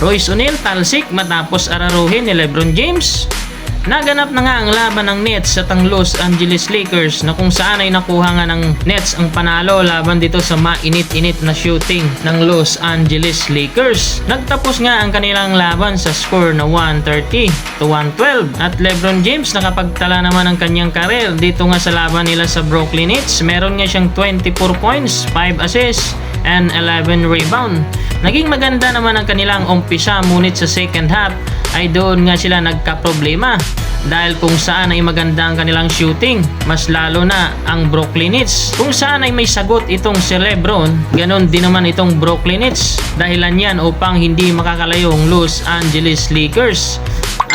Royce O'Neal talsik matapos araruhin ni LeBron James. Naganap na nga ang laban ng Nets sa Los Angeles Lakers na kung saan ay nakuha nga ng Nets ang panalo laban dito sa mainit-init na shooting ng Los Angeles Lakers. Nagtapos nga ang kanilang laban sa score na 130-112 at LeBron James nakapagtala naman ang kanyang career dito nga sa laban nila sa Brooklyn Nets. Meron nga siyang 24 points, 5 assists, and 11 rebound. Naging maganda naman ang kanilang umpisa, ngunit sa second half ay doon nga sila nagka-problema dahil kung saan ay maganda ang kanilang shooting, mas lalo na ang Brooklyn Nets. Kung saan ay may sagot itong si LeBron, ganon din naman itong Brooklyn Nets. Dahilan yan upang hindi makakalayo ang Los Angeles Lakers.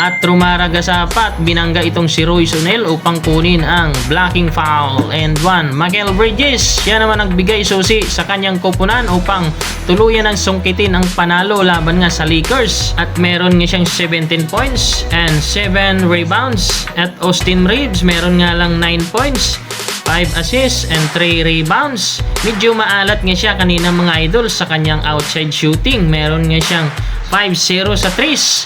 At rumaraga sa apat, binangga itong si Royce O'Neal upang kunin ang blocking foul. And one, Mikal Bridges, siya naman nagbigay susi sa kanyang koponan upang tuluyan ang sungkitin ang panalo laban nga sa Lakers. At meron nga siyang 17 points and 7 rebounds. At Austin Reeves, meron nga lang 9 points, 5 assists and 3 rebounds. Medyo maalat nga siya kanina mga idol sa kanyang outside shooting. Meron nga siyang 5-0 sa threes.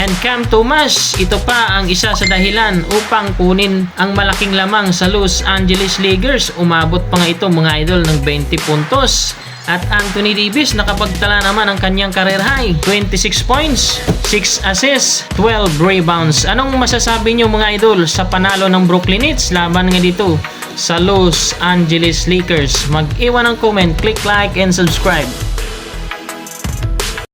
And Cam Thomas, ito pa ang isa sa dahilan upang kunin ang malaking lamang sa Los Angeles Lakers. Umabot pa nga ito mga idol ng 20 puntos. At Anthony Davis nakapagtala naman ang kanyang career high, 26 points, 6 assists, 12 rebounds. Anong masasabi nyo mga idol sa panalo ng Brooklyn Nets laban nga dito sa Los Angeles Lakers? Mag-iwan ng comment, click like and subscribe.